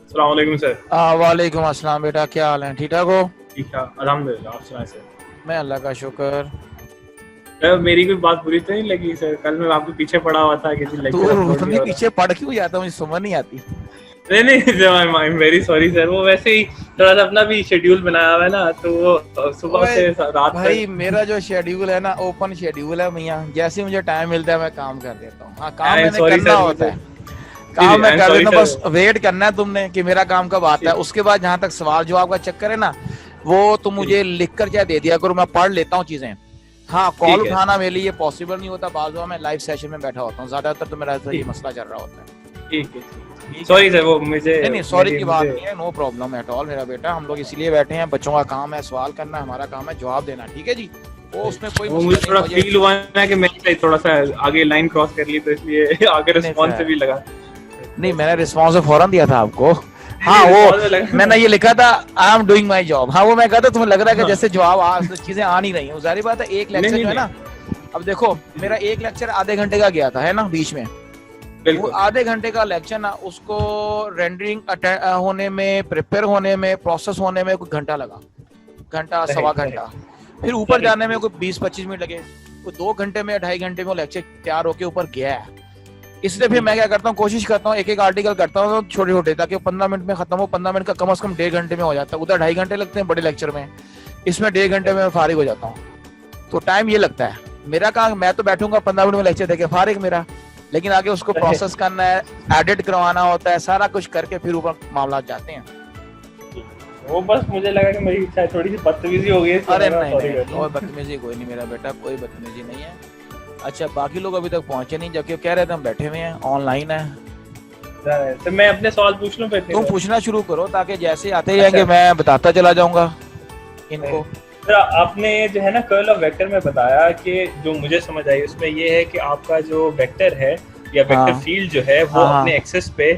अस्सलाम वालेकुम सर। वालेकुम अस्सलाम बेटा, क्या हाल है? ठीक ठाक हो? ठीक है, अल्हम्दुलिल्लाह। आप सुनाए सर। मैं अल्लाह का शुक्र। सर मेरी कोई बात बुरी तो नहीं लगी सर? कल मैं आपके पीछे पड़ा हुआ था, किसी तू लेक्चर अपलोड नहीं उतनी हो रहा। पीछे पड़ क्यों जाता? मुझे समझ नहीं आती। नहीं नहीं sir, I am very sorry sir. वो वैसे ही थोड़ा सा अपना भी शेड्यूल बनाया हुआ है ना, तो वो सुबह ओए से रात भाई, तक। मेरा जो शेड्यूल है ना, ओपन शेड्यूल है भैया। जैसे ही मुझे टाइम मिलता है मैं काम कर देता हूँ। हाँ, काम आई एम मैंने सॉरी करना सर, होता मुझे। है। जी जी, काम मैं आई एम कर सॉरी देता हूँ, सर। बस वेट करना है तुमने कि मेरा काम कब आता जी है। उसके बाद जहां तक सवाल जवाब का चक्कर है ना, वो तुम जी, मुझे लिख कर क्या दे दिया करो, मैं पढ़ लेता हूँ चीजें। हाँ, कॉल ठीक है उठाना मेरे लिए पॉसिबल नहीं होता। बाजू में लाइव सेशन में बैठा होता हूँ ज्यादातर, तो मेरा ऐसा ये ठीक मसला चल रहा होता है। ठीक है। ठीक है। सॉरी सर, वो मुझे नहीं नहीं, सॉरी मेरी की बात मुझे नहीं है। नो प्रॉब्लम एट ऑल मेरा बेटा। हम लोग इसीलिए बैठे हैं, बच्चों का काम है सवाल करना, हमारा काम है जवाब देना। ठीक है जी, वो उसमें कोई वो मसला मुझे नहीं थोड़ा मुझे। फील हुआ ना कि मैंने थोड़ा सा आगे लाइन क्रॉस कर ली, तो इसलिए आगे नहीं नहीं रिस्पॉन्स से सर, भी लगा। नहीं, मैंने रिस्पॉन्स फौरन दिया था आपको। नहीं हाँ, नहीं, वो रिस्पॉन्स में मैंने लगा। ये लिखा था, I am doing my job. हाँ, वो मैं कहता तुम्हें लग रहा है कि हाँ। जैसे जवाब चीजें आ नहीं रही हैं। जाहिर बात है, एक नहीं लेक्चर नहीं जो है नहीं। ना, अब देखो, जी मेरा जी, एक लेक्चर आधे घंटे का गया था, है ना, बीच में। वो बिल्कुल। आधे घंटे का लेक्चर ना, उसको रेंडरिंग होने में, प्रिपेयर होने में, प्रोसेस होने में कुछ घंटा लगा। घंटा सवा राइट घंटा। राइट फिर ऊपर राइट जाने में राइट। कोई 20-25 मिनट लगे। कोई 2 घंटे में, 2.5 घंटे में वो लेक्चर तैयार होके ऊपर गया है। इसलिए फिर ठीक मैं है। क्या करता हूँ, कोशिश करता हूँ एक एक आर्टिकल करता हूँ छोटे छोटे, ताकि 15 मिनट में खत्म हो। 15 मिनट का कम से कम 1.5 घंटे में हो जाता है। उधर 2.5 घंटे लगते हैं बड़े लेक्चर में, इसमें 1.5 घंटे में राइट। मैं फारिग हो जाता हूँ। तो टाइम ये लगता है। मेरा काम, मैं तो बैठूंगा 15 मिनट में लेक्चर देके फारिग मेरा। लेकिन आगे उसको प्रोसेस राइट। करना है, एडिट करवाना होता है, सारा कुछ करके फिर ऊपर मामला जाते हैं। वो बस मुझे लगा कि मेरी शायद थोड़ी सी बदतमीजी हो गई, इसलिए अरे मैं कहा नहीं सॉरी नहीं नहीं, करता कोई हूँ। बदतमीजी कोई नहीं मेरा बेटा, कोई बदतमीजी नहीं है। अच्छा, बाकी लोग अभी तक पहुंचे नहीं, जबकि कह रहे थे हम बैठे हुए हैं, ऑनलाइन है। तो मैं अपने सवाल पूछ लूँ फिर इतनी तुम देर? पूछना शुरू करो, ताकि जैसे आते अच्छा। जाएंगे मैं बताता चला जाऊंगा इनको। सर आपने जो है ना कर्ल ऑफ वेक्टर में बताया कि जो मुझे समझ आई उसमें ये है कि आपका जो वेक्टर है या वेक्टर हाँ फील्ड जो है वो हाँ अपने हाँ, एक्सेस पे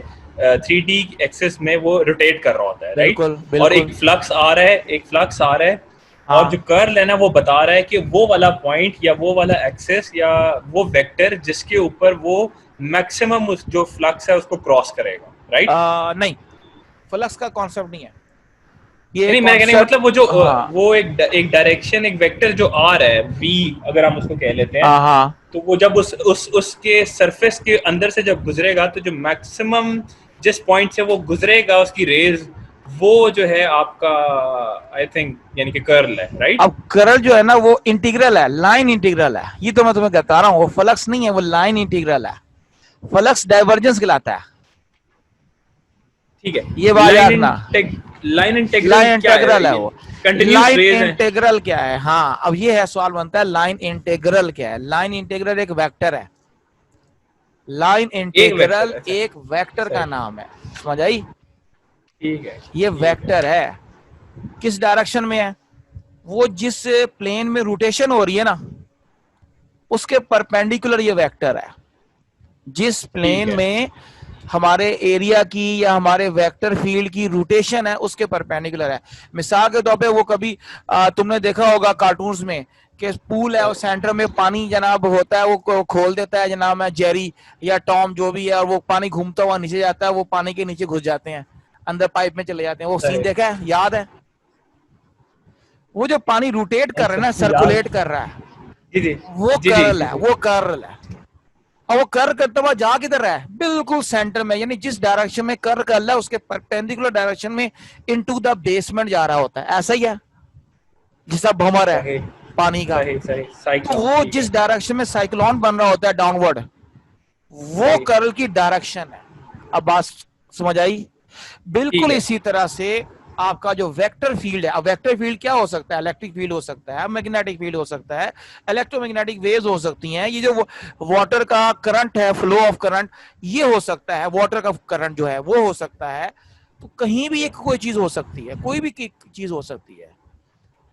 3D एक्सेस में वो रोटेट कर रहा होता है, राइट? बिल्कुल और बिल्कुल। एक फ्लक्स आ रहा है, एक फ्लक्स आ रहा है। और जो हाँ कर्ल है ना वो बता रहा है कि वो वाला पॉइंट या वो वाला एक्सेस या वो वेक्टर जिसके ऊपर वो मैक्सिमम उस जो फ्लक्स है उसको क्रॉस करेगा, राइट? नहीं, फ्लक्स का कॉन्सेप्ट नहीं है ये नहीं, मैं कहने का कॉन्सेप्ट। मतलब वो जो हाँ वो एक डायरेक्शन, एक वेक्टर जो आ रहा है v, अगर हम उसको कह लेते हैं, हाँ हाँ। तो वो जब उस उसके सरफेस के अंदर से जब गुजरेगा, तो जो मैक्सिमम जिस पॉइंट से वो गुजरेगा उसकी रेज, वो जो है आपका, आई थिंक, यानी कि कर्ल है, राइट? अब करल जो है ना, वो इंटीग्रल है, लाइन इंटीग्रल है। ये तो मैं तुम्हें बता रहा हूँ, वो फ्लक्स नहीं है, वो लाइन इंटीग्रल है। फ्लक्स डाइवर्जेंस कहलाता है। ठीक है। ये बात याद रखना। लाइन इंटेग्रल लाइन क्या है इंटीग्रल है ये? वो। कंटिन्यूस लाइन रेज है? इंटीग्रल क्या है? हाँ, अब ये है सवाल बनता है, लाइन इंटीग्रल क्या है? लाइन इंटीग्रल एक वेक्टर है। लाइन एक वेक्टर, इंटीग्रल अच्छा। एक वेक्टर का सही। नाम है। समझ आई? ठीक है। ये ठीक है। वेक्टर है। किस डायरेक्शन में है? वो जिस प्लेन में रोटेशन हो रही है ना, उसके परपेंडिकुलर ये वेक्टर है। जिस ठीक प्लेन है। में हमारे एरिया की या हमारे वेक्टर फील्ड की रोटेशन है, उसके परपेंडिकुलर है। मिसाल के तौर पे, वो कभी तुमने देखा होगा कार्टून्स में कि पूल है और सेंटर में पानी जनाब होता है, वो खोल देता है जनाब है जेरी या टॉम जो भी है, और वो पानी घूमता हुआ नीचे जाता है, वो पानी के नीचे घुस जाते हैं, अंदर पाइप में चले जाते हैं। वो सीन सही। देखा है? याद है? वो जो पानी रोटेट कर रहा है अच्छा, ना, याद। सर्कुलेट कर रहा है, जी जी। वो जी जी कर्ल जी है, जी। वो कर्ल है। और वो कर करते हुआ जा किधर रहा है? बिल्कुल सेंटर में, यानी जिस डायरेक्शन में कर कर रहा है, उसके परपेंडिकुलर डायरेक्शन में इनटू द बेसमेंट जा रहा होता है। ऐसा ही है, जिसका भंवर है सही पानी का। सही सही, तो साइक्लोन, वो ठीक है। जिस डायरेक्शन में साइक्लोन बन रहा होता है डाउनवर्ड, वो सही। कर्ल की डायरेक्शन है। अब बात समझ आई? ठीक बिल्कुल है। इसी तरह से आपका जो वेक्टर फील्ड है, अब वेक्टर फील्ड क्या हो सकता है? इलेक्ट्रिक फील्ड हो सकता है, मैग्नेटिक फील्ड हो सकता है, इलेक्ट्रोमैग्नेटिक वेव्स हो सकती हैं। ये जो वाटर का करंट है, फ्लो ऑफ करंट, ये हो सकता है। वाटर का करंट जो है वो हो सकता है। तो कहीं भी एक कोई चीज हो सकती है, कोई भी चीज हो सकती है।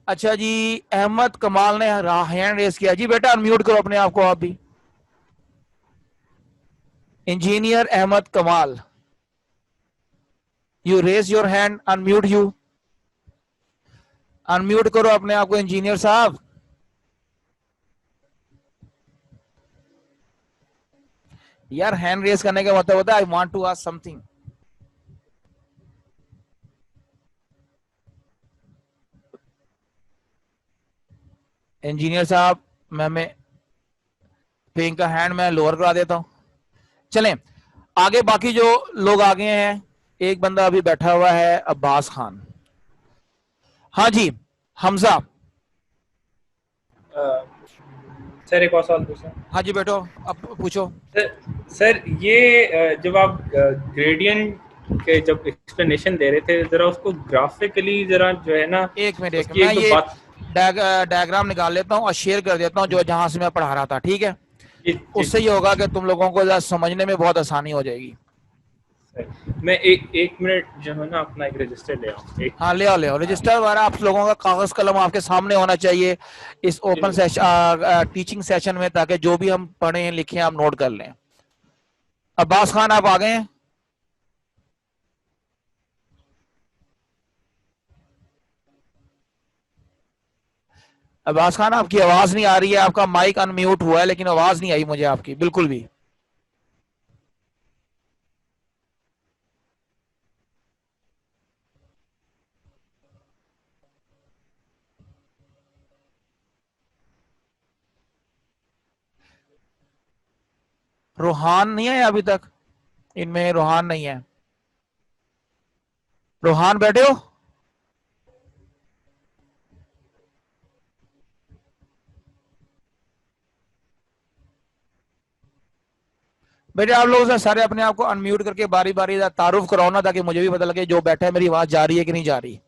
अच्छा जी, अहमद कमाल ने हैंड रेस किया जी। बेटा अनम्यूट करो अपने आप को आप भी। Engineer Ahmad Kamal, you raise your hand, unmute you. Unmute करो अपने आप को इंजीनियर साहब। यार हैंड रेस करने का मतलब होता है I want to ask something. Engineer साहब, मैं पेन का हैंड मैं लोअर करा देता हूँ। चलें आगे, बाकी जो लोग आगे हैं, एक बंदा अभी बैठा हुआ है, अब्बास खान। हाँ जी, हमजा। सर एक और सवाल पूछना। हाँ जी बैठो, अब पूछो। सर सर ये जब आप ग्रेडियंट के जब एक्सप्लेनेशन दे रहे थे, जरा उसको ग्राफिकली जरा जो है ना, एक मिनट, एक उसकी मैं एक दो ये बात। डायग्राम निकाल लेता हूँ और शेयर कर देता हूँ जो जहां से मैं पढ़ा रहा था, ठीक है? जी जी उससे जी ये होगा कि तुम लोगों को समझने में बहुत आसानी हो जाएगी। सर, मैं एक मिनट जो है ना अपना एक रजिस्टर ले आऊँ, एक हाँ ले आओ, ले आओ हाँ। रजिस्टर वगैरह, आप लोगों का कागज कलम आपके सामने होना चाहिए इस जी ओपन जी सेशन टीचिंग सेशन में, ताकि जो भी हम पढ़े हैं लिखे हैं आप नोट कर लें। अब्बास खान आप आ गए हैं? अब्बास खान आपकी आवाज नहीं आ रही है, आपका माइक अनम्यूट हुआ है लेकिन आवाज नहीं आई मुझे आपकी बिल्कुल भी। रोहान नहीं है अभी तक, इनमें रोहान नहीं है। रोहान बैठे हो? बेटे आप लोग सारे अपने आप को अनम्यूट करके बारी बारी तारुफ कराओ ना, ताकि मुझे भी पता लगे जो बैठा है मेरी आवाज जा रही है कि नहीं जा रही।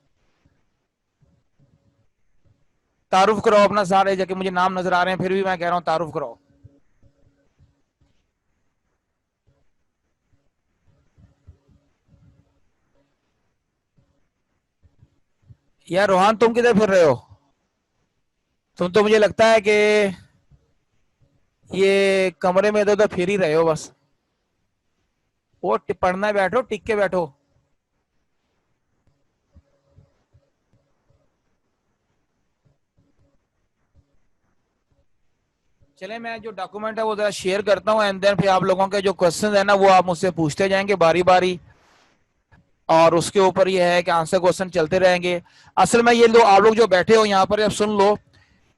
तारुफ कराओ अपना सारे, जाके मुझे नाम नजर आ रहे हैं फिर भी मैं कह रहा हूं तारुफ कराओ। यार रोहान तुम किधर फिर रहे हो? तुम तो मुझे लगता है कि ये कमरे में इधर उधर फिर ही रहे हो बस। वो पढ़ना बैठो, टिक के बैठो। चले मैं जो डॉक्यूमेंट है वो जरा शेयर करता हूँ, एंड देन फिर आप लोगों के जो क्वेश्चन है ना वो आप मुझसे पूछते जाएंगे बारी बारी, और उसके ऊपर ये है कि आंसर क्वेश्चन चलते रहेंगे। असल में ये लो, आप लोग जो बैठे हो यहाँ पर अब सुन लो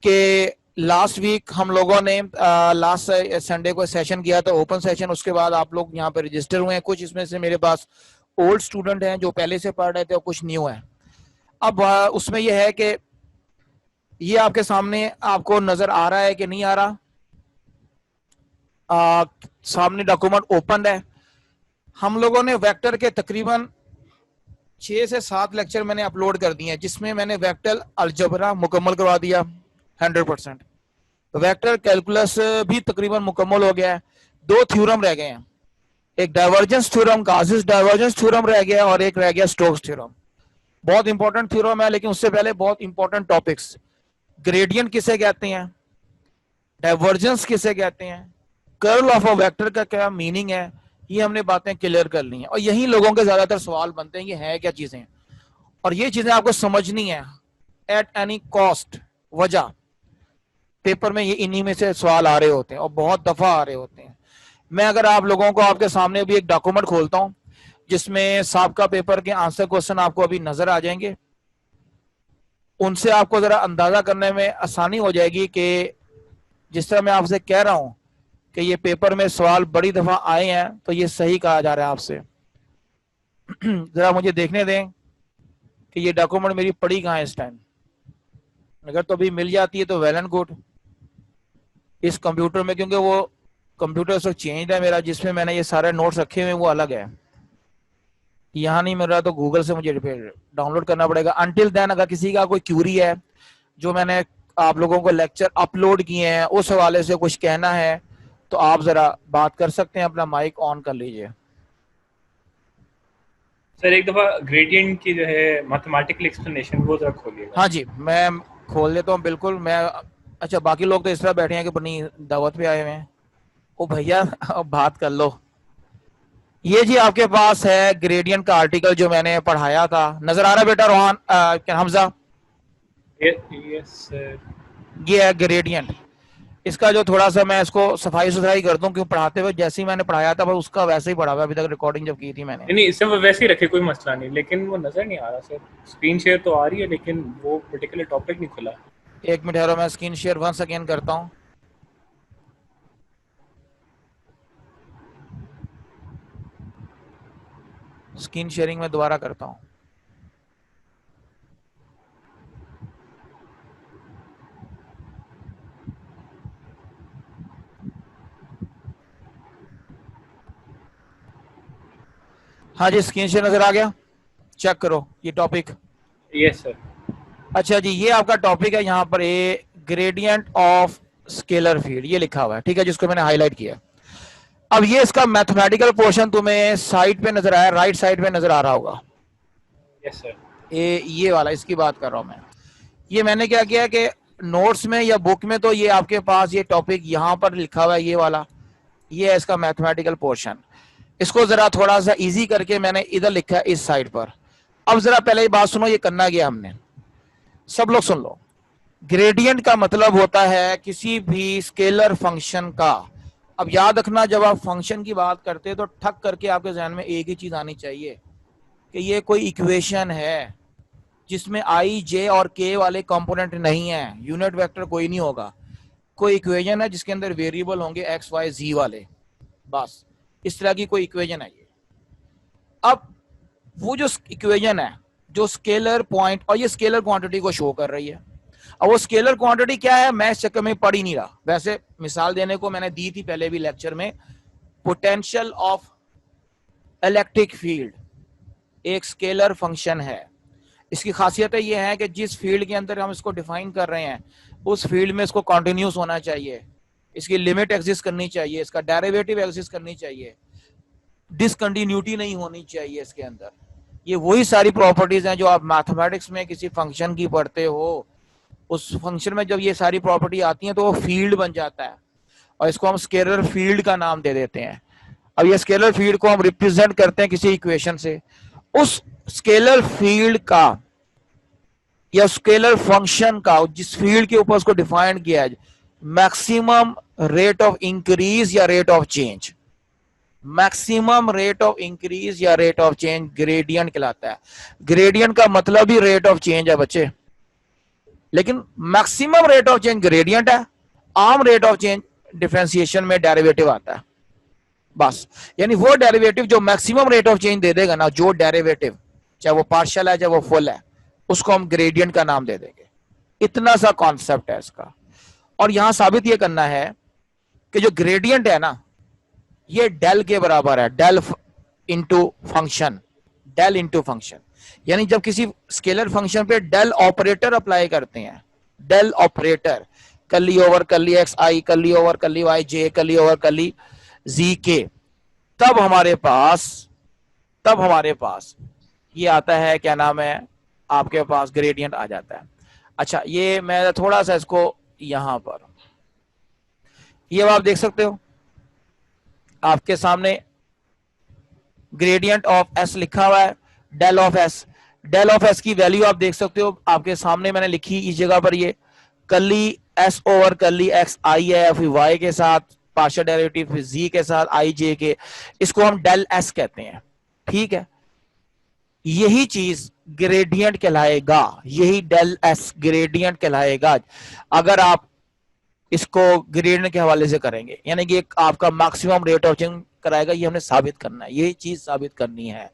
कि लास्ट वीक हम लोगों ने लास्ट संडे को सेशन किया था ओपन सेशन, उसके बाद आप लोग यहाँ पे रजिस्टर हुए हैं। कुछ इसमें से मेरे पास ओल्ड स्टूडेंट हैं जो पहले से पढ़ रहे थे और कुछ न्यू हैं। अब उसमें यह है कि ये आपके सामने आपको नजर आ रहा है कि नहीं आ रहा? सामने डॉक्यूमेंट ओपन है। हम लोगों ने वेक्टर के तकरीबन 6 से 7 लेक्चर मैंने अपलोड कर दिए हैं, जिसमें मैंने वेक्टर अलजबरा मुकम्मल करवा दिया 100%। वेक्टर कैलकुलस भी तकरीबन मुकम्मल हो गया है। 2 थ्योरम रह गए हैं, एक divergence theorem, Gaussian divergence theorem रह गया और एक रह गया स्टोक्स थ्योरम। बहुत इंपॉर्टेंट थ्योरम है, लेकिन उससे पहले बहुत इंपॉर्टेंट टॉपिक्स। ग्रेडियंट किसे कहते हैं, डाइवर्जेंस किसे कहते हैं, कर्ल ऑफ अ वेक्टर का क्या मीनिंग है, ये हमने बातें क्लियर कर ली हैं। और यही लोगों के ज्यादातर सवाल बनते हैं, ये है क्या चीजें, और ये चीजें आपको समझनी है एट एनी कॉस्ट। वजह पेपर में ये इन्हीं में से सवाल आ रहे होते हैं और बहुत दफा आ रहे होते हैं। मैं अगर आप लोगों को आपके सामने भी एक डॉक्यूमेंट खोलता हूं जिसमें साबका पेपर के आंसर क्वेश्चन आपको अभी नजर आ जाएंगे, उनसे आपको जरा अंदाजा करने में आसानी हो जाएगी कि जिस तरह मैं आपसे कह रहा हूं कि ये पेपर में सवाल बड़ी दफा आए हैं, तो ये सही कहा जा रहा है आपसे। जरा मुझे देखने दें कि ये डॉक्यूमेंट मेरी पड़ी कहाँ है इस टाइम। अगर तो अभी मिल जाती है तो वेल एंड गुड इस कंप्यूटर में, क्योंकि वो कंप्यूटर से चेंज है मेरा, जिसमें मैंने ये सारे नोट्स रखे हुए हैं वो अलग है। यहाँ नहीं मिल रहा तो गूगल से मुझे डाउनलोड करना पड़ेगा। अनटिल देन अगर किसी का कोई क्यूरी है, जो मैंने आप लोगों को लेक्चर अपलोड किए हैं उस हवाले से कुछ कहना है, तो आप जरा बात कर सकते हैं, अपना माइक ऑन कर लीजिए। सर एक दफा ग्रेडियंट की जो है मैथमेटिकल एक्सप्लेनेशन वो जरा खोलिएगा। हाँ जी मैं खोल देता हूँ बिल्कुल। मैं अच्छा, बाकी लोग तो इस तरह बैठे हैं कि अपनी दावत पे आए हुए हैं। ओ भैया अब बात कर लो। ये जी आपके पास है ग्रेडियंट का आर्टिकल जो मैंने पढ़ाया था, नजर आ रहा है बेटा रोहान हमजा? Yes sir. ये है ग्रेडियंट। इसका जो थोड़ा सा मैं इसको सफाई सुथराई कर दूं, क्योंकि पढ़ाते हुए जैसे ही मैंने पढ़ाया था बस उसका वैसे ही पढ़ा हुआ अभी तक, रिकॉर्डिंग जब की थी मैंने। नहीं इसे वो वैसे ही रखे, कोई मसला नहीं, लेकिन वो नजर नहीं आ रहा सर। स्क्रीन शेयर तो आ रही है लेकिन वो पर्टिकुलर टॉपिक नहीं खुला। एक मिनट ठहरो, मैं स्क्रीन शेयर वंस अगेन करता हूं। स्क्रीन शेयरिंग में दोबारा करता हूं। हाँ जी, स्क्रीन शेयर नजर आ गया, चेक करो ये टॉपिक। Yes sir. अच्छा जी, ये आपका टॉपिक है यहाँ पर, ए ग्रेडियंट ऑफ स्केलर फील्ड, ये लिखा हुआ है, ठीक है, जिसको मैंने हाईलाइट किया। अब ये इसका मैथमेटिकल पोर्शन तुम्हें साइड पे नजर आया, राइट साइड पे नजर आ रहा होगा। Yes sir. ये वाला, इसकी बात कर रहा हूं मैं। ये मैंने क्या किया कि नोट्स में या बुक में तो ये आपके पास ये टॉपिक यहाँ पर लिखा हुआ है, ये वाला, ये है इसका मैथमेटिकल पोर्शन। इसको जरा थोड़ा सा इजी करके मैंने इधर लिखा है इस साइड पर। अब जरा पहले ये बात सुनो, ये करना गया हमने, सब लोग सुन लो। ग्रेडियंट का मतलब होता है किसी भी स्केलर फंक्शन का। अब याद रखना, जब आप फंक्शन की बात करते हैं तो ठक करके आपके जहन में एक ही चीज आनी चाहिए कि ये कोई इक्वेशन है जिसमें आई, जे और के वाले कंपोनेंट नहीं है, यूनिट वेक्टर कोई नहीं होगा। कोई इक्वेशन है जिसके अंदर वेरिएबल होंगे एक्स वाई जी वाले, बस इस तरह की कोई इक्वेशन है ये। अब वो जो इक्वेशन है जो स्केलर पॉइंट और ये स्केलर क्वांटिटी को शो कर रही है, अब वो स्केलर क्वांटिटी क्या है मैं इस चक्कर में पढ़ ही नहीं रहा। वैसे मिसाल देने को मैंने दी थी पहले भी लेक्चर में, पोटेंशियल ऑफ इलेक्ट्रिक फील्ड एक स्केलर फंक्शन है। इसकी खासियत ये है कि जिस फील्ड के अंदर हम इसको डिफाइन कर रहे हैं उस फील्ड में इसको कॉन्टिन्यूस होना चाहिए, इसकी लिमिट एग्जिस्ट करनी चाहिए, इसका डेरिवेटिव एग्जिस्ट करनी चाहिए, डिसकंटिन्यूटी नहीं होनी चाहिए इसके अंदर। ये वही सारी प्रॉपर्टीज हैं जो आप मैथमेटिक्स में किसी फंक्शन की पढ़ते हो। उस फंक्शन में जब ये सारी प्रॉपर्टी आती हैं तो वो फील्ड बन जाता है और इसको हम स्केलर फील्ड का नाम दे देते हैं। अब ये स्केलर फील्ड को हम रिप्रेजेंट करते हैं किसी इक्वेशन से। उस स्केलर फील्ड का या स्केलर फंक्शन का जिस फील्ड के ऊपर उसको डिफाइन किया है, मैक्सिमम रेट ऑफ इंक्रीज या rate of change, maximum rate of increase या रेट ऑफ चेंज ग्रेडियंट कहलाता है। ग्रेडियंट का मतलब ही रेट ऑफ चेंज है बच्चे, लेकिन maximum rate of change gradient है। आम रेट ऑफ चेंज डिफरेंशिएशन में डेरिवेटिव आता है, बस। यानी वो डेरिवेटिव जो मैक्सिमम रेट ऑफ चेंज दे देगा ना, जो डेरिवेटिव चाहे वो पार्शियल है चाहे वो फुल है, उसको हम ग्रेडियंट का नाम दे देंगे। इतना सा कॉन्सेप्ट है इसका। और यहां साबित ये करना है कि जो ग्रेडियंट है ना ये डेल के बराबर है, del into function, del into function. यानी जब किसी स्केलर फंक्शन पे डेल ऑपरेटर अप्लाई करते हैं, del operator, curly over curly x i, curly over कली वाई जे, कली ओवर कली जी के, तब हमारे पास ये आता है, क्या नाम है, आपके पास ग्रेडियंट आ जाता है। अच्छा, ये मैं थोड़ा सा इसको यहां पर, ये आप देख सकते हो आपके सामने ग्रेडियंट ऑफ एस लिखा हुआ है, del of S. Del of S की वैल्यू आप देख सकते हो आपके सामने मैंने लिखी इस जगह पर, ये कली एस ओवर कली एक्स आई है, फिर वाई के साथ पार्शियल डेरिवेटिव, फिर जी के साथ आई जे के, इसको हम डेल एस कहते हैं, ठीक है। यही चीज ग्रेडियंट कहलाएगा, यही डेल एस ग्रेडियंट कहलाएगा अगर आप इसको ग्रेडियंट के हवाले से करेंगे। यानी कि आपका मैक्सिमम रेट ऑफ चेंज कराएगा, ये हमने साबित करना है, यही चीज साबित करनी है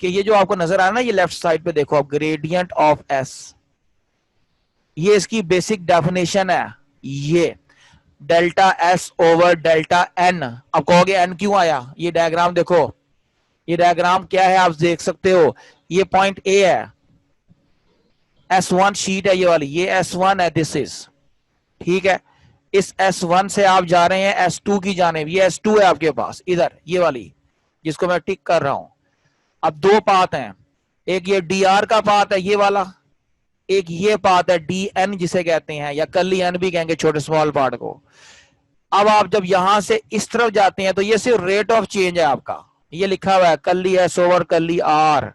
कि ये जो आपको नजर आ रहा है ना, ये लेफ्ट साइड पे देखो आप, ग्रेडियंट ऑफ एस, ये इसकी बेसिक डेफिनेशन है, ये delta S over delta N. अब कहोगे एन क्यों आया, ये डायग्राम देखो, ये डायग्राम क्या है आप देख सकते हो, ये पॉइंट ए है, S1 शीट है ये वाली, ये S1 है, दिस इज, ठीक है। इस S1 से आप जा रहे हैं S2 की जानेब, ये S2 है आपके पास इधर, ये वाली जिसको मैं टिक कर रहा हूं। अब दो पाथ हैं, एक ये dr का पाथ है ये वाला, एक ये पाथ है dn जिसे कहते हैं, या कर्ली n भी कहेंगे छोटे स्मॉल पार्ट को। अब आप जब यहां से इस तरफ जाते हैं तो ये सिर्फ रेट ऑफ चेंज है आपका, ये लिखा हुआ है curly s over curly r,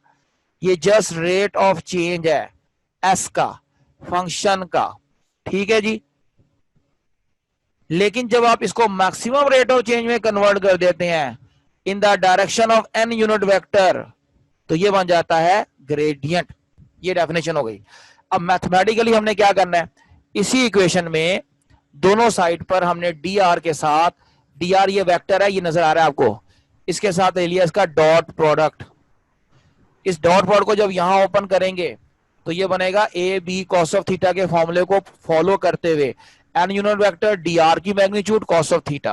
ये जस्ट रेट ऑफ चेंज है s का, फंक्शन का, ठीक है जी। लेकिन जब आप इसको मैक्सिमम रेट ऑफ चेंज में कन्वर्ट कर देते हैं in the direction of n unit vector, तो ये बन जाता है ग्रेडियंट। ये डेफिनेशन हो गई। अब मैथमेटिकली हमने क्या करना है, इसी इक्वेशन में दोनों साइड पर हमने डी आर के साथ, डी आर ये वेक्टर है, ये नजर आ रहा है आपको, इसके साथ ले लिया इसका डॉट प्रोडक्ट। इस डॉट प्रोडक्ट को जब यहां ओपन करेंगे तो ये बनेगा A B cos of theta के फॉर्मूले को फॉलो करते हुए N unit vector D R की magnitude cos of theta,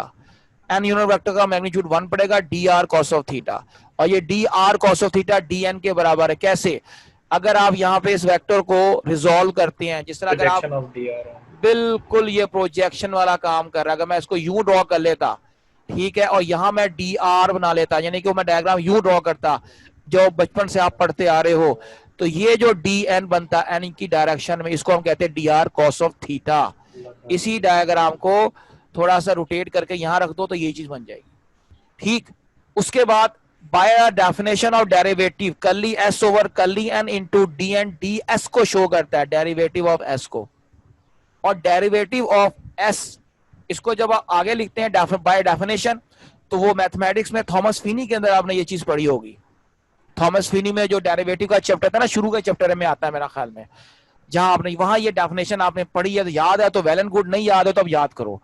N unit vector का मैग्नीट्यूड 1 पड़ेगा D R cos of theta, और ये D R cos of theta D N के बराबर है। कैसे? अगर आप यहाँ पे इस वेक्टर को रिजोल्व करते हैं, जिस तरह अगर आप बिल्कुल ये प्रोजेक्शन वाला काम कर रहा है, अगर मैं इसको यूं ड्रॉ कर लेता, ठीक है, और यहां मैं डी आर बना लेता, यानी कि मैं डायग्राम यूं ड्रॉ करता जो बचपन से आप पढ़ते आ रहे हो, तो ये जो डी एन बनता है एन की डायरेक्शन में, इसको हम कहते हैं D R cos of theta. इसी डायग्राम को थोड़ा सा रोटेट करके यहां रख दो तो ये चीज बन जाएगी, ठीक। उसके बाद by definition of derivative curly S over curly N into D N, D S को शो करता है, डेरिवेटिव ऑफ एस को, और डेरिवेटिव ऑफ एस इसको जब आप आगे लिखते हैं बाय डेफिनेशन, तो वो मैथमेटिक्स में थॉमस फिनी के अंदर आपने ये चीज पढ़ी होगी। थॉमस फिनी में जो डेरिवेटिव का चैप्टर था ना, शुरू के चैप्टर में आता है मेरा ख्याल में, जहां आपने वहां ये डेफिनेशन आपने पढ़ी है, तो याद है तो वेल एंड गुड, नहीं याद है तो अब याद करो।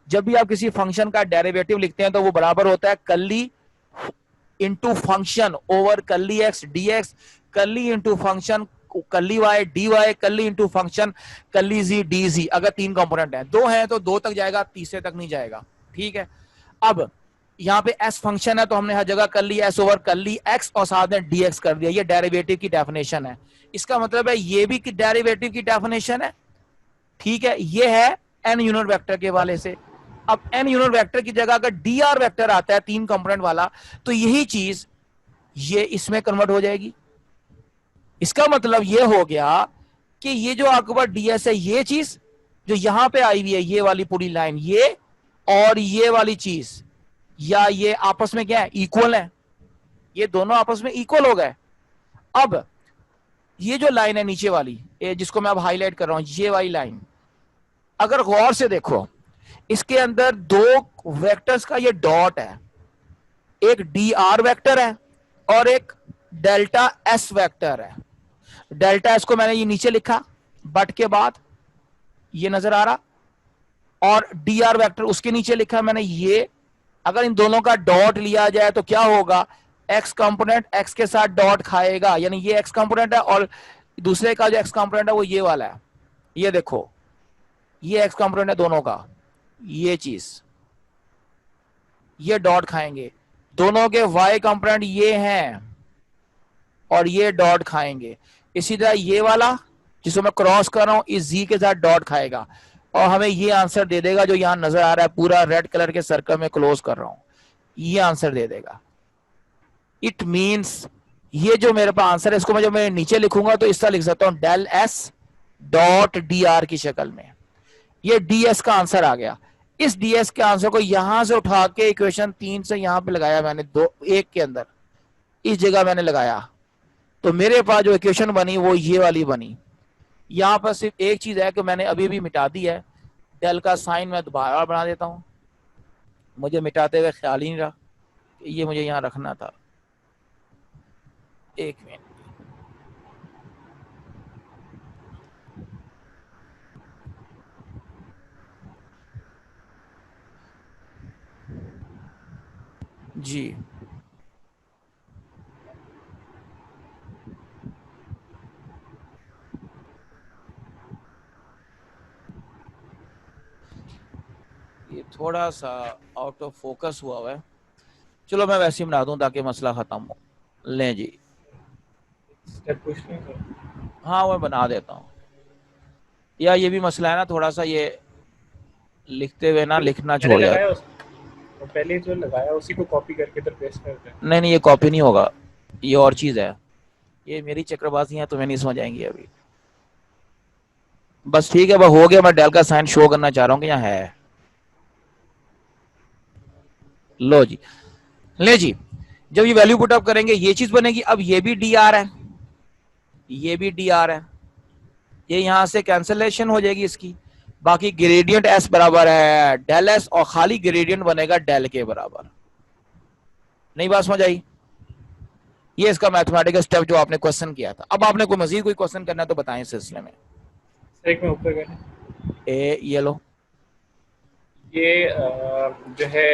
जब भी आप किसी फंक्शन का डेरिवेटिव लिखते हैं तो वो बराबर होता है curly into function over curly X D X, curly into function curly Y D Y, curly into function curly G D G. अगर 3 कंपोनेंट है, 2 है तो 2 तक जाएगा, तीसरे तक नहीं जाएगा, ठीक है। अब यहाँ पे एस फंक्शन है तो हमने हर जगह कर लिया एस ओवर कर ली एक्स और साथ में डी एक्स कर दिया, ये डेरिवेटिव की डेफिनेशन है। इसका मतलब है ये भी डेरिवेटिव की डेफिनेशन है, ठीक है। ये है एन यूनिट वेक्टर के वाले से। अब एन यूनिट वेक्टर की जगह अगर डी आर वेक्टर आता है 3 कंपोनेंट वाला, तो यही चीज ये इसमें कन्वर्ट हो जाएगी। इसका मतलब ये हो गया कि ये जो आपके पास डीएस है, ये चीज जो यहां पे आई हुई है, ये वाली पूरी लाइन, ये और ये वाली चीज, या ये आपस में क्या है, इक्वल है, ये दोनों आपस में इक्वल हो गए। अब ये जो लाइन है नीचे वाली, जिसको मैं अब हाईलाइट कर रहा हूं, ये वाली लाइन, अगर गौर से देखो, इसके अंदर 2 वेक्टर्स का ये डॉट है, एक डी आर वेक्टर है और एक डेल्टा एस वेक्टर है। डेल्टा एस को मैंने ये नीचे लिखा बट के बाद, ये नजर आ रहा, और डी आर वेक्टर उसके नीचे लिखा मैंने ये। अगर इन दोनों का डॉट लिया जाए तो क्या होगा, एक्स कंपोनेंट एक्स के साथ डॉट खाएगा, यानी ये एक्स कंपोनेंट है और दूसरे का जो एक्स कंपोनेंट है वो ये वाला है। ये देखो, ये एक्स कंपोनेंट है दोनों का, ये चीज, ये डॉट खाएंगे। दोनों के वाई कंपोनेंट ये हैं और ये डॉट खाएंगे। इसी तरह ये वाला जिसको मैं क्रॉस कर रहा हूं, इस जी के साथ डॉट खाएगा और हमें ये आंसर दे देगा जो यहां नजर आ रहा है, पूरा रेड कलर के सर्कल में क्लोज कर रहा हूं, ये आंसर दे देगा। इट मींस ये जो मेरे पास आंसर है, इसको मैं जब मैं नीचे लिखूंगा तो इस तरह लिख सकता हूं, del S dot D R की शक्ल में। ये डी एस का आंसर आ गया। इस डी एस के आंसर को यहां से उठा के इक्वेशन 3 से यहां पे लगाया मैंने, 1 के अंदर इस जगह मैंने लगाया, तो मेरे पास जो इक्वेशन बनी वो ये वाली बनी। यहां पर सिर्फ एक चीज है कि मैंने अभी भी मिटा दी है, डेल का साइन मैं दोबारा बना देता हूं, मुझे मिटाते हुए ख्याल ही नहीं रहा, ये मुझे यहां रखना था। 1 मिनट, जी ये थोड़ा सा आउट ऑफ फोकस हुआ है, चलो मैं वैसे ही बना दूं ताकि मसला खत्म हो। लें जी, हाँ मैं बना देता हूँ। या ये भी मसला है ना, थोड़ा सा ये लिखते हुए ना लिखना छोड़ जाता, तो पहले जो लगाया उसी को कॉपी करके तो पेस्ट करते हैं। नहीं ये कॉपी नहीं होगा, ये और चीज है, ये मेरी चक्रबाजी है, तुम्हें नहीं समझ आएंगी अभी। बस ठीक है, हो गया, मैं डेल का साइन शो करना चाह रहा हूँ कि यहाँ है। लो जी, ले जी, जब ये वैल्यू पुट अप करेंगे ये चीज बनेगी। अब ये भी डी आर है, ये भी डी आर है, ये यहां से कैंसलेशन हो जाएगी इसकी, बाकी ग्रेडियंट एस बराबर है डेल एस और खाली ग्रेडियंट बनेगा डेल के बराबर। नहीं बात समझ आई? ये इसका मैथमेटिकल स्टेप जो आपने क्वेश्चन किया था। अब आपने कोई मजीद कोई क्वेश्चन करना है तो बताएं इस सिलसिले में। एक में ऊपर करें। ये लो, ये जो है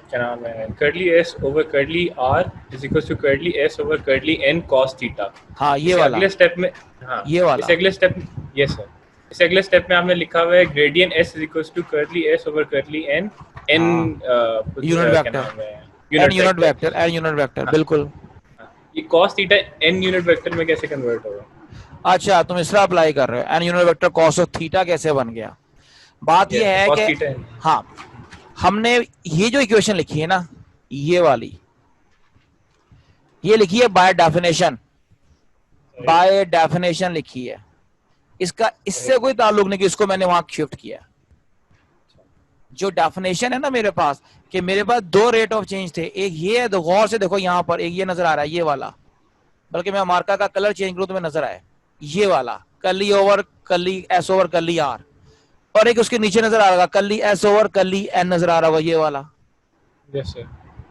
क्या नाम है, curly S over curly R is equal to curly S over curly N cos theta. हाँ ये इसे वाला, अगले स्टेप में, हाँ ये वाला। इसे अगले स्टेप, यस सर, इसे अगले स्टेप में आपने लिखा हुआ है gradient S is equal to curly S over curly N, N हाँ यूनिट क्या वेक्टर, नाम है, N unit unit vector. Vector, N unit vector, हाँ, बिल्कुल। हाँ। ये cos theta N unit vector में कैसे कन्वर्ट होगा? अच्छा तुम इसका अप्लाई कर रहे हो, N unit vector cos of theta कैसे बन गया? बात यस यह सर, है कॉस कि थीटा एन। हाँ, हमने ये जो इक्वेशन लिखी है ना, ये वाली, ये लिखी है बाय डेफिनेशन, बाय डेफिनेशन लिखी है। इसका इससे कोई ताल्लुक नहीं कि इसको मैंने वहां शिफ्ट किया। जो डेफिनेशन है ना मेरे पास, कि मेरे पास दो रेट ऑफ चेंज थे, एक ये है, तो गौर से देखो यहां पर एक ये नजर आ रहा है, ये वाला, बल्कि मैं मार्का का कलर चेंज करूं तो मैं नजर आए, ये वाला कली ओवर कली एस ओवर कली आर, और एक उसके नीचे नजर आ रहा कली एस ओवर कली एन नजर आ रहा होगा, ये वाला। Yes sir.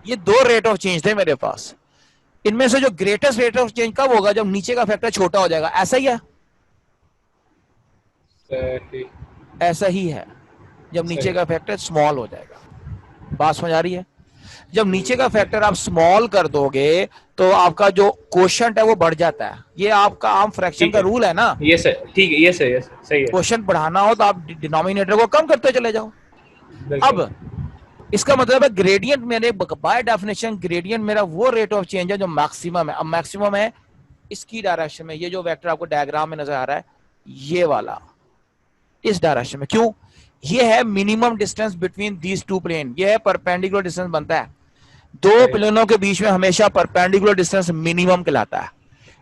ये दो रेट ऑफ चेंज थे मेरे पास। इनमें से जो ग्रेटेस्ट रेट ऑफ चेंज कब होगा? जब नीचे का फैक्टर छोटा हो जाएगा, ऐसा ही है, सही। ऐसा ही है, जब नीचे सही। का फैक्टर स्मॉल हो जाएगा। बात समझ आ रही है? जब नीचे का फैक्टर आप स्मॉल कर दोगे तो आपका जो क्वोशंट है वो बढ़ जाता है। ये आपका आम फ्रैक्शन ठीक का है, रूल है ना। ये सर, ठीक है, ये सर, ये सर, सही है। क्वोशंट बढ़ाना हो तो आप डिनोमिनेटर को कम करते चले जाओ। बिल्कुल। अब इसका मतलब है ग्रेडियंट मेरे बाय डेफिनेशन, ग्रेडियंट मेरा वो रेट ऑफ चेंज है जो मैक्सिमम है। अब मैक्सिमम है इसकी डायरेक्शन में, ये जो वेक्टर आपको डायग्राम में नजर आ रहा है, ये वाला, इस डायरेक्शन में। क्यों? ये है minimum distance between these two plane, ये है परपेंडिकुलर डिस्टेंस बनता है। दो सही। प्लेनों के बीच में हमेशा परपेंडिकुलर डिस्टेंस मिनिमम कहलाता है,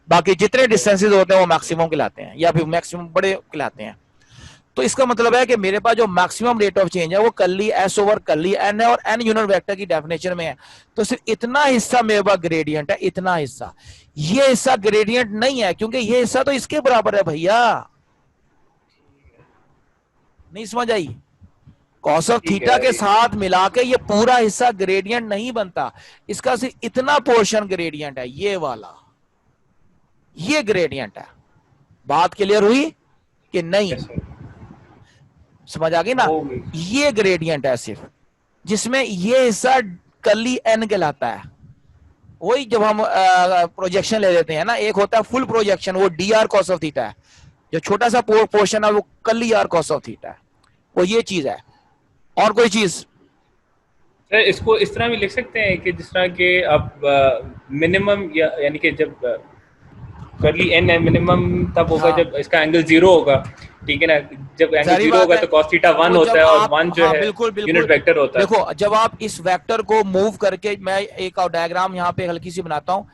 बाकी जितने डिस्टेंसेस होते हैं वो मैक्सिमम कहलाते हैं, या फिर मैक्सिमम बड़े कहलाते हैं। तो इसका मतलब है कि मेरे पास जो मैक्सिमम रेट ऑफ चेंज है वो कली एस ओवर कली एन है, और एन यूनिट वेक्टर की डेफिनेशन में है। तो सिर्फ इतना हिस्सा मेरे पास ग्रेडियंट है, इतना हिस्सा। ये हिस्सा ग्रेडियंट नहीं है, क्योंकि ये हिस्सा तो इसके बराबर है भैया। नहीं समझ आई? कॉस ऑफ ठीक थीटा के है। साथ मिला के ये पूरा हिस्सा ग्रेडियंट नहीं बनता, इसका सिर्फ इतना पोर्शन ग्रेडियंट है, ये वाला, ये ग्रेडियंट है। बात क्लियर हुई कि नहीं? Yes sir. समझ आ गई ना? होगी। ये ग्रेडियंट है सिर्फ, जिसमें ये हिस्सा कली एन कहलाता है। वही जब हम प्रोजेक्शन ले लेते हैं ना, एक होता है फुल प्रोजेक्शन, वो D R cos of theta है। जो छोटा सा पोर्शन है वो कली आर कॉस ऑफ थीटा है। वो ये चीज है। और कोई चीज? सर इसको इस तरह भी लिख सकते हैं कि जिस तरह के आप मिनिमम, या यानी कि जब करली एन है मिनिमम तब होगा हाँ जब इसका एंगल जीरो होगा, ठीक है ना? जब एंगल जारी जीरो बात होगा है। तो कॉस थीटा वन वो होता जब है, और आप, वन जो हाँ है बिल्कुल बिल्कुल, यूनिट वेक्टर होता है। देखो जब आप इस वेक्टर को मूव करके, मैं एक और डायग्राम यहाँ पे हल्की सी बनाता हूँ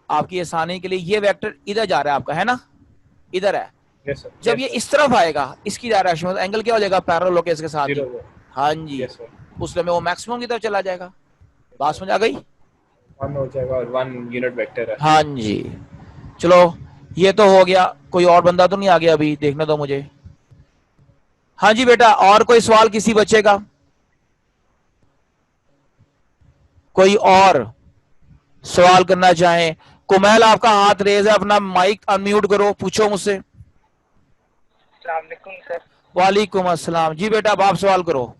आपकी आसानी के लिए। ये वेक्टर इधर जा रहा है आपका, है ना, इधर है। यस सर, जब यस ये सर। इस तरफ आएगा इसकी डायरेक्शन में, तो एंगल क्या हो जाएगा? पैरेलल होके इसके साथ जीरो ही। होगा। हाँ जी, यस सर। उसमें वो मैक्सिमम की तरफ चला जाएगा। बात समझ आ गई? वन हो जाएगा और वन यूनिट वेक्टर है। हाँ जी। चलो ये तो हो गया। कोई और बंदा तो नहीं आ गया अभी? देखने दो मुझे। हाँ जी बेटा, और कोई सवाल किसी बच्चे का? कोई और सवाल करना चाहे? कुमैल आपका हाथ रेज है, अपना माइक अनम्यूट करो, पूछो मुझसे। अस्सलाम वालेकुम सर। वालेकुम अस्सलाम। जी बेटा, अब आप सवाल करो।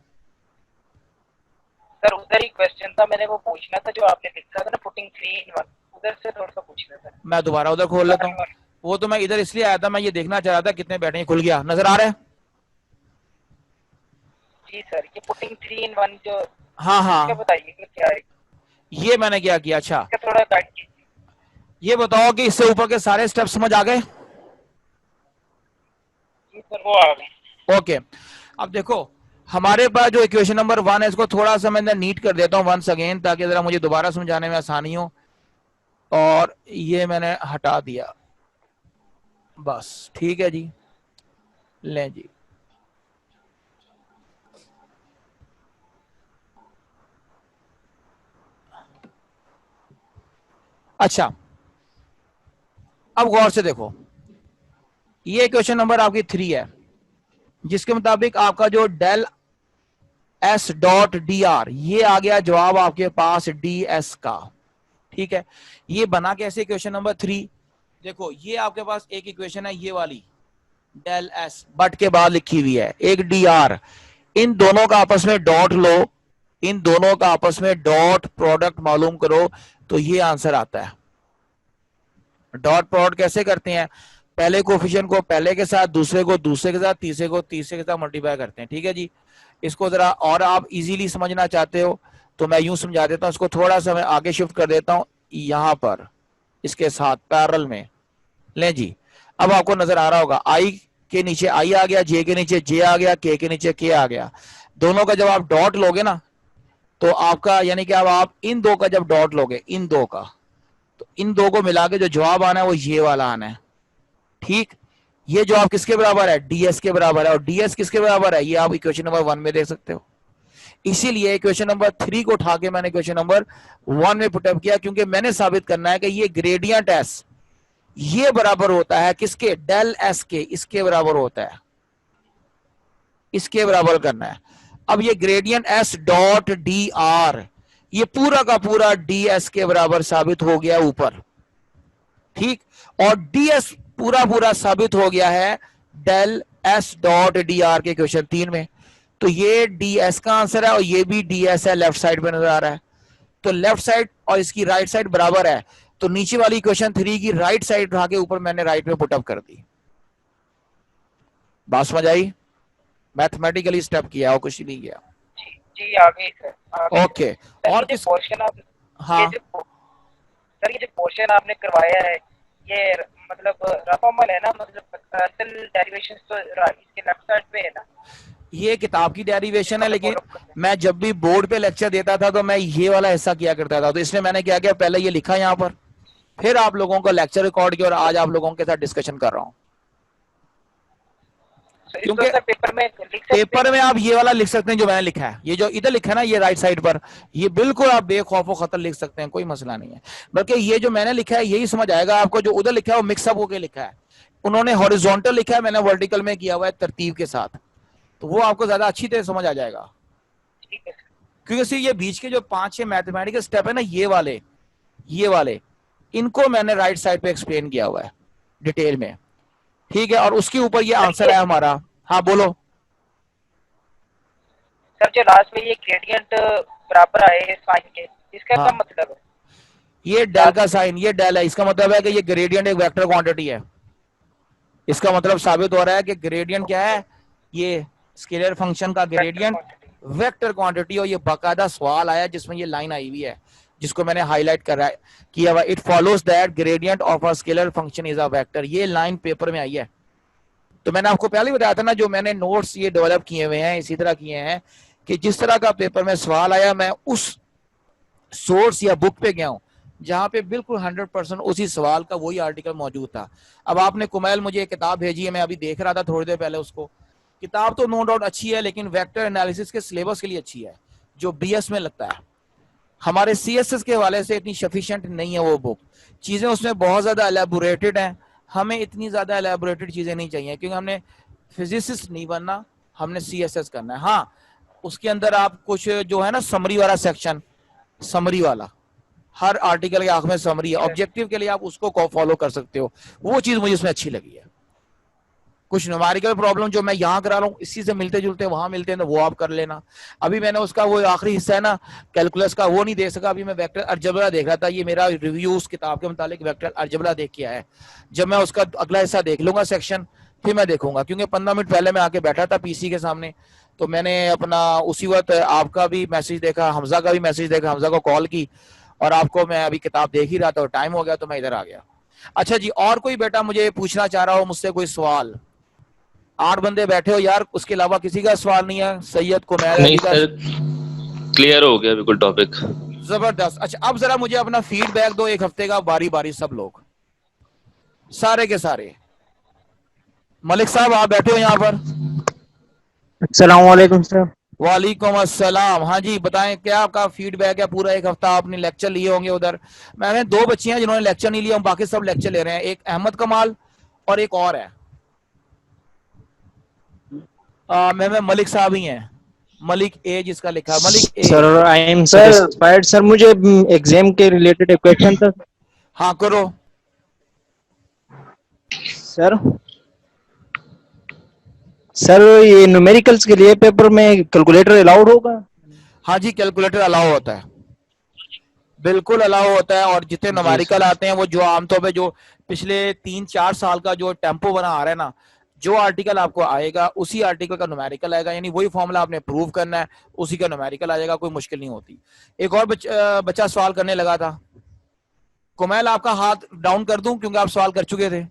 सर उधर ही क्वेश्चन था, मैंने वो पूछना था जो आपने लिखा था ना, पुटिंग 3 in 1, उधर से थोड़ा सा पूछना था। मैं दोबारा उधर खोल लेता हूँ। वो तो मैं इधर इसलिए आया था, मैं ये देखना चाह रहा था कितने बैठे हैं। खुल गया, नजर आ रहा है? जी सर, ये पुटिंग 3 in 1 जो, हाँ क्या हाँ, बताइए क्या है, ये मैंने क्या किया। अच्छा क्या थोड़ा गाइड कीजिए। ये बताओ कि इससे ऊपर के सारे स्टेप समझ आ गए? जी सर, वो आ गए। ओके। अब देखो हमारे पास जो इक्वेशन नंबर 1 है, इसको थोड़ा सा मैं नीट कर देता हूँ वंस अगेन, ताकि जरा मुझे दोबारा समझाने में आसानी हो। और ये मैंने हटा दिया, बस ठीक है जी। लें जी, अच्छा अब गौर से देखो, ये क्वेश्चन नंबर आपकी 3 है, जिसके मुताबिक आपका जो del S dot D R, ये आ गया जवाब आपके पास डी एस का। ठीक है, ये बना कैसे क्वेश्चन नंबर 3? देखो ये आपके पास एक इक्वेशन है ये वाली, डेल एस बट के बाद लिखी हुई है एक डी आर, इन दोनों का आपस में डॉट लो, इन दोनों का आपस में डॉट प्रोडक्ट मालूम करो, तो ये आंसर आता है। डॉट प्रोडक्ट कैसे करते हैं, पहले कोफिशिएंट को पहले के साथ, दूसरे को दूसरे के साथ, तीसरे को तीसरे के साथ मल्टीप्लाई करते हैं। ठीक है जी, इसको जरा और आप इजीली समझना चाहते हो तो मैं यूं समझा देता हूं, इसको थोड़ा सा मैं आगे शिफ्ट कर देता हूं यहां पर, इसके साथ पैरेलल में ले जी। अब आपको नजर आ रहा होगा आई के नीचे आई आ गया, जे के नीचे जे आ गया, के नीचे के आ गया। दोनों का जब आप डॉट लोगे ना तो आपका यानी कि अब आप इन दो का जब डॉट लोगे, इन दो का, तो इन दो को मिला के जो जवाब आना है वो ये वाला आना है। ठीक, ये जवाब किसके बराबर है, डीएस के बराबर है। और डीएस किसके बराबर है, ये आप इक्वेशन नंबर 1 में देख सकते हो। इसीलिए क्वेश्चन नंबर 3 को उठा के मैंने क्वेश्चन नंबर 1 में पुटअप किया, क्योंकि मैंने साबित करना है कि ये ग्रेडियंट एस ये बराबर होता है किसके, डेल एस के, इसके बराबर होता है, इसके बराबर करना है। अब ये gradient S dot D R ये पूरा का पूरा डी एस के बराबर साबित हो गया ऊपर। ठीक, और डी एस पूरा पूरा साबित हो गया है del S dot D R के क्वेश्चन 3 में। तो ये डी एस का आंसर है और ये भी डी एस है, लेफ्ट साइड पे नजर आ रहा है। तो लेफ्ट साइड और इसकी राइट साइड बराबर है, तो नीचे वाली क्वेश्चन 3 की राइट साइड उठा के ऊपर मैंने राइट में पुटअप कर दी। बात समझ आई, मैथमेटिकली स्टेप किया और कुछ नहीं किया। जी जी आगे सर, आगे ओके, सर। और ये किस, जो पोर्शन आप हाँ सर ये जो पोर्शन आपने करवाया है ये मतलब रफ अमल है ना, मतलब असल डेरिवेशन तो इसके लेफ्ट साइड पे है ना। ये किताब की डेरिवेशन है, लेकिन मैं जब भी बोर्ड पे लेक्चर देता था तो मैं ये वाला हिस्सा किया करता था। तो इसलिए मैंने क्या किया, पहले ये लिखा यहाँ पर, फिर आप लोगों को लेक्चर रिकॉर्ड किया और आज आप लोगों के साथ डिस्कशन कर रहा हूँ। क्योंकि पेपर में लिख सकते पेपर में आप ये वाला लिख सकते हैं जो मैंने लिखा है, ये जो इधर लिखा है ना ये राइट साइड पर, ये बिल्कुल आप बेखौफ खतर लिख सकते हैं, कोई मसला नहीं है। बल्कि ये जो मैंने लिखा है यही समझ आएगा आपको, जो उधर लिखा है वो मिक्सअप होकर लिखा है। उन्होंने हॉरिजॉन्टल लिखा है, मैंने वर्टिकल में किया हुआ है तरतीब के साथ, तो वो आपको ज्यादा अच्छी तरह समझ आ जाएगा। ठीक है। क्योंकि सिर्फ ये बीच के जो 5-6 मैथमेटिकल स्टेप है ना, ये वाले इनको मैंने राइट साइड पे एक्सप्लेन किया हुआ है डिटेल में। ठीक है, और उसके ऊपर ये आंसर है हमारा। हाँ बोलो सर, जो लास्ट में ये ग्रेडियंट बराबर आए साइन के, इसका क्या मतलब है? ये डेल का साइन, ये डेल है, इसका मतलब है कि ये ग्रेडियंट एक वेक्टर क्वांटिटी है। इसका मतलब साबित हो रहा है कि ग्रेडियंट क्या है, ये स्केलर फंक्शन का ग्रेडियंट वेक्टर क्वांटिटी। और ये बाकायदा सवाल आया जिसमें ये लाइन आई हुई है जिसको मैंने हाईलाइट कर रहा है किया हुआ, it follows that gradient of a scalar function is a vector. ये लाइन पेपर में आई है। तो मैंने आपको पहले बताया था ना, जो मैंने नोट्स ये डेवलप किए हुए हैं इसी तरह किए हैं कि जिस तरह का पेपर में सवाल आया मैं उस सोर्स या बुक पे गया हूं जहां पे बिल्कुल 100% उसी सवाल का वही आर्टिकल मौजूद था। अब आपने कुमैल मुझे एक किताब भेजी है, मैं अभी देख रहा था थोड़ी देर पहले उसको। किताब तो नो डाउट अच्छी है, लेकिन वेक्टर एनालिसिस के सिलेबस के लिए अच्छी है, जो बीएस में लगता है। हमारे सीएसएस के हवाले से इतनी सफिशिएंट नहीं है वो बुक, चीजें उसमें बहुत ज्यादा एलेबोरेटेड हैं। हमें इतनी ज्यादा एलेबोरेटेड चीजें नहीं चाहिए, क्योंकि हमने फिजिसिस्ट नहीं बनना, हमने सीएसएस करना है। हाँ, उसके अंदर आप कुछ जो है ना समरी वाला सेक्शन, समरी वाला हर आर्टिकल के आखिर में समरी है, ऑब्जेक्टिव के लिए आप उसको फॉलो कर सकते हो, वो चीज मुझे उसमें अच्छी लगी है। कुछ न्यूमेरिकल प्रॉब्लम जो मैं यहाँ करा रहा हूँ इसी से मिलते जुलते वहां मिलते हैं, तो वो आप कर लेना। अभी मैंने उसका वो आखिरी हिस्सा है ना कैलकुलस का, वो नहीं देख सका। अभी मैं वेक्टर अलजेब्रा देख रहा था, ये मेरा रिव्यू उस किताब के मुताबिक वेक्टर अलजेब्रा देख के आया है। जब मैं उसका अगला हिस्सा देख लूंगा सेक्शन, फिर मैं देखूंगा, क्योंकि 15 मिनट पहले मैं आके बैठा था पीसी के सामने, तो मैंने अपना उसी वक्त आपका भी मैसेज देखा, हमजा का भी मैसेज देखा, हमजा को कॉल की, और आपको मैं अभी किताब देख ही रहा था और टाइम हो गया तो मैं इधर आ गया। अच्छा जी, और कोई बेटा मुझे पूछना चाह रहा हो मुझसे कोई सवाल? 8 बंदे बैठे हो यार, उसके अलावा किसी का सवाल नहीं है? सैयद को नहीं सर, क्लियर हो गया बिल्कुल टॉपिक। जबरदस्त। अच्छा, अब जरा मुझे अपना फीडबैक दो एक हफ्ते का, बारी बारी सब लोग, सारे के सारे। मलिक साहब आप बैठे हो यहाँ पर? अस्सलाम वालेकुम सर। वालेकुम अस्सलाम। हाँ जी बताएं, क्या आपका फीडबैक है? पूरा एक हफ्ता आपने लेक्चर लिए होंगे उधर। मैंने 2 बच्चे हैं जिन्होंने लेक्चर नहीं लिया, बाकी सब लेक्चर ले रहे हैं। एक अहमद कमाल और एक और है मैं मलिक साहब ही हैं, मलिक ए जिसका लिखा है, Malik A. Sir I am satisfied sir. मुझे एग्जाम के रिलेटेड एक क्वेश्चन था। हाँ करो सर सर ये न्यूमेरिकल्स के लिए पेपर में कैलकुलेटर अलाउड होगा? हाँ जी, कैलकुलेटर अलाउ होता है, बिल्कुल अलाउ होता है। और जितने जी न्यूमेरिकल सर। आते हैं वो जो आमतौर पे जो पिछले 3-4 साल का जो टेम्पो बना आ रहा है ना, जो आर्टिकल आपको आएगा उसी आर्टिकल का न्यूमेरिकल आएगा, यानी वही फॉर्मूला आपने प्रूव करना है, उसी का न्यूमेरिकल आ जाएगा, कोई मुश्किल नहीं होती। एक और बच्चा सवाल करने लगा था, कुमैल आपका हाथ डाउन कर दूं क्योंकि आप सवाल कर चुके थे।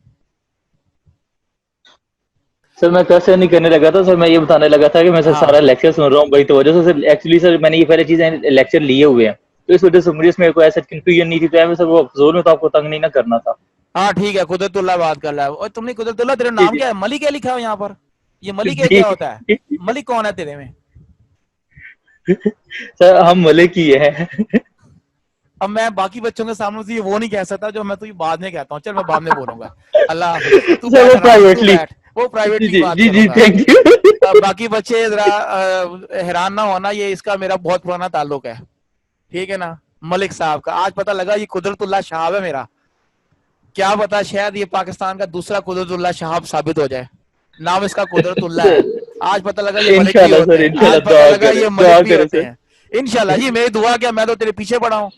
सर मैं कैसे नहीं करने लगा था सर, मैं ये बताने लगा था कि मैं सर हाँ सारा लेक्चर सुन रहा हूँ, वही तो वजह से सर एक्चुअली सर मैंने ये पहले चीजें लेक्चर लिए हुए हैं, तो इस वजह से मुझे इसमें कोई ऐसा कंफ्यूजन नहीं थी, तो सर वो जोर में तो आपको तंग नहीं ना करना था। हाँ ठीक है, कुदरतुल्लाह बात कर रहा है। और तुमने कुदरतुल्लाह, तेरा जी नाम क्या है? मलिक क्या लिखा है यहाँ पर? ये मलिक क्या होता है? जी मलिक कौन है तेरे में? सर हम मलिक ही है। अब मैं बाकी बच्चों के सामने से ये वो नहीं कह सकता जो मैं तुझे बाद में कहता हूँ। चल मैं बाद में बोलूंगा। अल्लाह हाफिज। तू सर बैठ वो आराम से, तू प्राइवेटली। बैठ, वो जी प्राइवेटली जी बात जी जी करूंगा। Thank you. बाकी बच्चे जरा हैरान ना होना, ये इसका मेरा बहुत पुराना ताल्लुक है, ठीक है ना? मलिक साहब का आज पता लगा ये कुदरतुल्लाह शाहब है मेरा। क्या पता शायद ये पाकिस्तान का दूसरा कुदरतुल्लाह शाहब साबित हो जाए। नाम इसका कुदरतुल्लाह है। आज पता लगा ये मलिक भी इंशाल्लाह होते सर, हैं, आज इंशाल्लाह पता दुआ लगा करें, ये दुआ मलिक भी करें होते सर। हैं। इंशाल्लाह जी, मेरी दुआ क्या, मैं तो तेरे पीछे पड़ा हूँ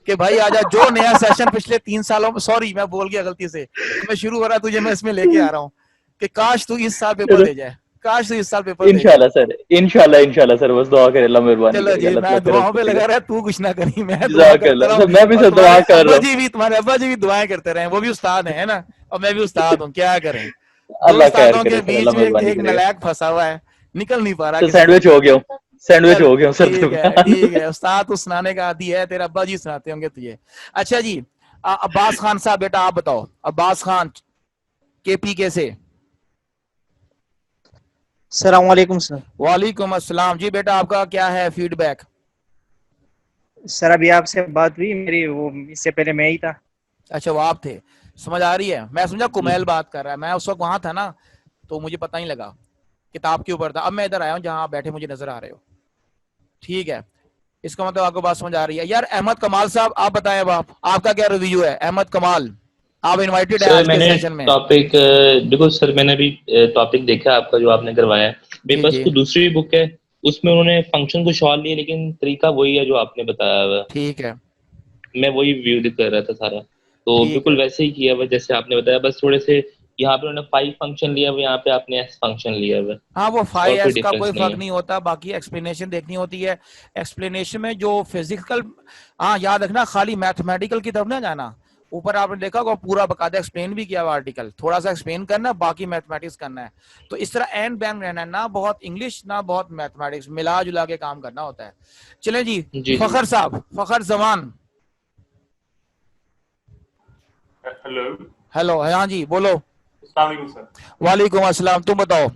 कि भाई आजा। जो नया सेशन पिछले 3 सालों में, सॉरी मैं बोल गया गलती से, मैं शुरू हो रहा तुझे मैं इसमें लेके आ रहा हूँ कि काश तू इस साल पेपर चलो दे जाए, काश तू इस साल पेपर दे जाए। इंशाल्लाह सर, इंशाल्लाह इंशाल्लाह सर, बस दुआ करें, अल्लाह मेहरबानी चलो करेगा, जी, अल्लाह मैं ताला दुआओं करम पे लगा करेगा। रहा, तू कुछ ना करी, मैं दुआ करता जज़ाकल्लाह रहा हूँ। सर, मैं भी और सर दुआ कर रहा हूँ। तुम्हारे अब्बा जी भी दुआएं करते रहे, वो भी उस्ताद है ना, और मैं भी उस्ताद हूँ, क्या करें। दो अल्लाह खैर उस्तादों के करे सर, बीच अल्लाह में मेहरबानी एक करेगा। नलायक फंसा हुआ है, निकल नहीं पा रहा सर किसी सैंडविच तरीके हो से। गया हूँ, सैंडविच चल हो गया हूँ सर ठीक है, दरमियान। ठीक है, उस्ताद तो सुनाने का आदी है, तेरा अब्बा जी सुनाते होंगे तुझे। अच्छा जी, अब्बास खान साहब, बेटा आप बताओ, अब्बास खान KPK से। अस्सलाम वालेकुम सर। वालेकुम अस्सलाम जी, बेटा आपका क्या है फीडबैक? सर अभी आपसे बात हुई मेरी, वो इससे पहले मैं ही था। अच्छा वो आप थे, समझ आ रही है। मैं समझा जी कुमैल बात कर रहा है, मैं उस वक्त वहां था ना, तो मुझे पता नहीं लगा, किताब के ऊपर था। अब मैं इधर आया हूँ जहां आप बैठे मुझे नजर आ रहे हो, ठीक है। इसका मतलब आपको बात समझ आ रही है। यार अहमद कमाल साहब आप बताएं, अब आपका क्या रिव्यू है? अहमद कमाल, आप इनवाइटेड है सर आज के मैंने सेशन में। टॉपिक, देखो सर मैंने अभी टॉपिक देखा आपका जो आपने करवाया है, मेरे जी पास जी, तो दूसरी भी बुक है, उसमें उन्होंने फंक्शन को सॉल्व लिया, लेकिन तरीका वही है जो आपने बताया हुआ है। ठीक है, मैं वही व्यू कर रहा था सारा, तो ठीक बिल्कुल है। वैसे ही किया हुआ जैसे आपने बताया, बस थोड़े से यहाँ पे उन्होंने 5 फंक्शन लिया हुआ, यहाँ पे आपने S फंक्शन लिया हुआ, हाँ वो और कोई 5S का कोई डिफरेंस नहीं फर्क है। नहीं होता, बाकी एक्सप्लेनेशन देखनी होती है। एक्सप्लेनेशन में जो फिजिकल, हाँ याद रखना, खाली मैथमेटिकल की तरफ ना जाना। ऊपर आपने देखा होगा पूरा बकायदा एक्सप्लेन भी किया हुआ आर्टिकल, थोड़ा सा एक्सप्लेन करना है, बाकी मैथमेटिक्स करना है। तो इस तरह एंड बैंड रहना है, ना बहुत इंग्लिश ना बहुत मैथमेटिक्स, मिला जुला के काम करना होता है। चले जी, जी जी। फखर साहब, फखर जमान। हेलो। हेलो, हाँ जी बोलो। अस्सलाम वालेकुम सर। वालेकुम अस्सलाम, तुम बताओ।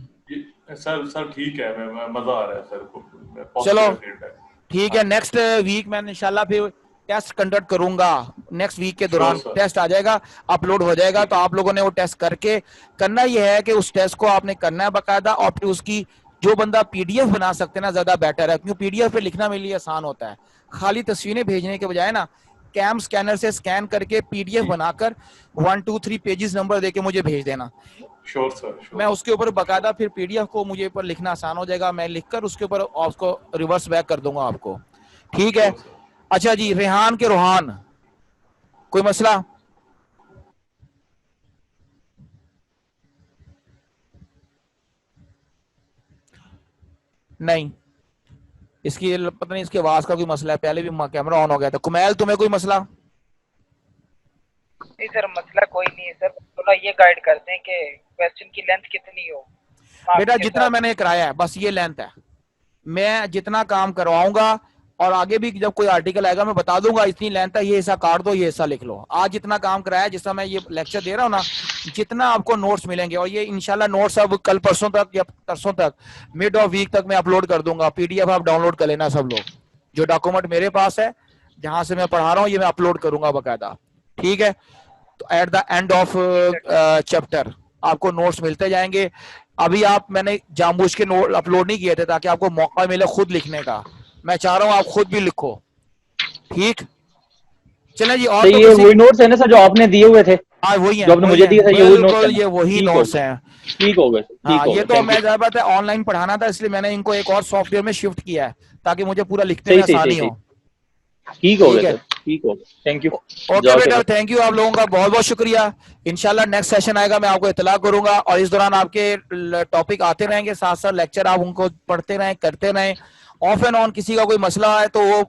सर ठीक है, मजा आ रहा है सर को, चलो पॉजिटिव फीडबैक। ठीक है, नेक्स्ट वीक मैं इंशाल्लाह फिर टेस्ट कंडक्ट करूंगा। नेक्स्ट वीक के श्योर दौरान सर। टेस्ट आ जाएगा, अपलोड हो जाएगा, ठीक तो है। आप लोगों ने वो टेस्ट करके करना ये है कि उस टेस्ट को आपने करना है बाकायदा, और फिर उसकी जो बंदा PDF बना सकते हैं ना, ज्यादा बेटर है, क्योंकि PDF पे लिखना मेरे लिए आसान होता है। खाली तस्वीरें भेजने के बजाय ना, कैम स्कैनर से स्कैन करके PDF बनाकर 1 2 3 पेजेस नंबर देके मुझे भेज देना। श्योर सर, मैं श्योर। उसके ऊपर बकायदा फिर PDF को मुझे ऊपर लिखना आसान हो जाएगा, मैं लिखकर उसके ऊपर उसको रिवर्स बैक कर दूंगा आपको, ठीक है। Sure sir. अच्छा जी, रेहान के रोहान, कोई मसला? नहीं, इसकी पता नहीं, इसकी आवाज का कोई मसला है, पहले भी कैमरा ऑन हो गया था। कुमैल तुम्हें कोई मसला? नहीं सर, मसला कोई नहीं है सर, थोड़ा ये गाइड करते हैं कि क्वेश्चन की लेंथ कितनी हो मार्क्स बेटा के जितना साथ। मैंने कराया है बस ये लेंथ है, मैं जितना काम करवाऊंगा और आगे भी जब कोई आर्टिकल आएगा मैं बता दूंगा इतनी लेंथ है, ये हिस्सा काट दो, ये हिस्सा लिख लो। आज जितना काम कराया है, जिस मैं ये लेक्चर दे रहा हूँ ना, जितना आपको नोट्स मिलेंगे, और ये इंशाल्लाह नोट्स अब कल परसों तक या परसों तक, मिड ऑफ वीक तक मैं अपलोड कर दूंगा। PDF आप डाउनलोड कर लेना सब लोग, जो डॉक्यूमेंट मेरे पास है जहां से मैं पढ़ा रहा हूँ ये मैं अपलोड करूंगा बाकायदा, ठीक है। तो at the end of chapter आपको नोट्स मिलते जाएंगे। अभी आप, मैंने जानबूझ के नोट अपलोड नहीं किए थे ताकि आपको मौका मिले खुद लिखने का, मैं चाह रहा हूं आप खुद भी लिखो, ठीक। चले जी, और तो तो ये किसी, वही नोट्स है ना सर जो आपने दिए हुए थे? हाँ वही है, जो आपने वही मुझे है, दिया था, ये वही नोट बिल्कुल करना। ये वही ठीक हो नोट्स गया, हैं। ठीक हो गया सर, ठीक हाँ हो ये गया, तो थैंक मैं यू। ज्यादा बात है ऑनलाइन पढ़ाना था, इसलिए मैंने इनको एक और सॉफ्टवेयर में शिफ्ट किया है ताकि मुझे पूरा लिखने में सही सही सही आसानी सही, हो। ठीक हो ठीक गया है, सर, ठीक हो गया, थैंक यू। ओके बेटा, थैंक यू आप लोगों का बहुत बहुत शुक्रिया। इंशाल्लाह नेक्स्ट सेशन आएगा, मैं आपको इतला करूंगा, और इस दौरान आपके टॉपिक आते रहेंगे, साथ साथ लेक्चर आप उनको पढ़ते रहें, करते रहें। ऑफ एंड ऑन किसी का कोई मसला है तो वो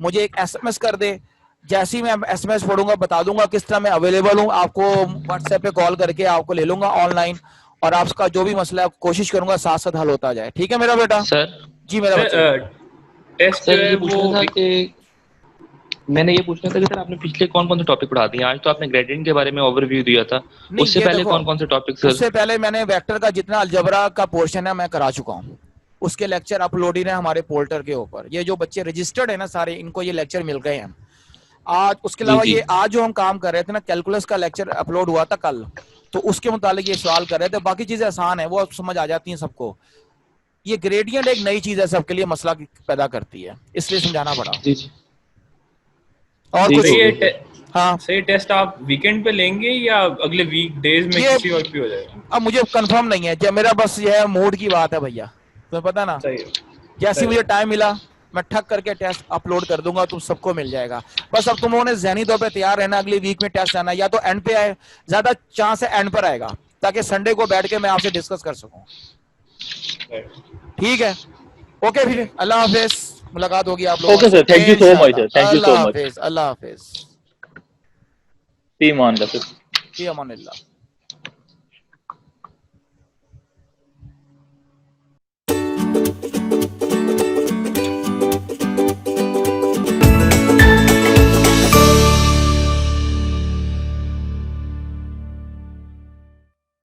मुझे एक एसएमएस कर दे, जैसे ही मैं एसएमएस पढ़ूंगा बता दूंगा किस तरह मैं अवेलेबल हूँ, आपको व्हाट्सएप पे कॉल करके आपको ले लूंगा ऑनलाइन, और आपका जो भी मसला है कोशिश करूंगा साथ साथ हल होता जाए। ठीक है मेरा बेटा? सर जी मेरा बच्चा। सर टेस्ट जो सर है ये वो पूछना था कि मैंने ये पूछना था कि सर आपने पिछले कौन कौन से टॉपिक पढ़ा दिए? आज तो आपने ग्रेडियंट के बारे में ओवरव्यू दिया था, नहीं उससे ये पहले देखो, कौन कौन से टॉपिक सर? उससे पहले मैंने वेक्टर का जितना अलजबरा का पोर्शन है मैं करा चुका हूँ, उसके लेक्चर अपलोडेड है हमारे पोर्टल के ऊपर। ये जो बच्चे रजिस्टर्ड है ना सारे, इनको ये लेक्चर मिल गए हैं आज। उसके जी अलावा जी ये आज जो हम काम कर रहे थे ना, कैलकुलस का लेक्चर अपलोड हुआ था कल, तो उसके मुतालिक ये सवाल कर रहे थे। बाकी चीजें आसान है, वो समझ आ जाती हैं सबको। ये ग्रेडियंट एक नई चीज है, सबके लिए मसला पैदा करती है, इसलिए समझाना पड़ा। जी जी और ठीक कुछ? हो सही गया सर। हाँ सही टेस्ट आप वीकेंड पे लेंगे या अगले वीक डेज में ये किसी वक्त भी हो जाएगा? अब मुझे कंफर्म नहीं है, जब मेरा बस ये है मूड की बात है भैया, तुम्हें पता ना, सही है, जैसे सही मुझे है। टाइम मिला मैं ठक करके टेस्ट अपलोड कर दूंगा, तुम सबको मिल जाएगा। बस अब तुम लोगों ने ज़हनी तौर पे तैयार रहना, अगली वीक में टेस्ट आना, या तो एंड पे आए, ज्यादा चांस है एंड पर आएगा, ताकि संडे को बैठ के मैं आपसे डिस्कस कर सकूं। ठीक है, ओके फिर अल्लाह हाफिज, मुलाकात होगी आप लोगों ओके से sir, thank you so much इंशाल्लाह। सर, थैंक यू सो अल्लाह मच। हाफिज, अल्लाह हाफिज, फी मान का सर। फी अमानिल्लाह।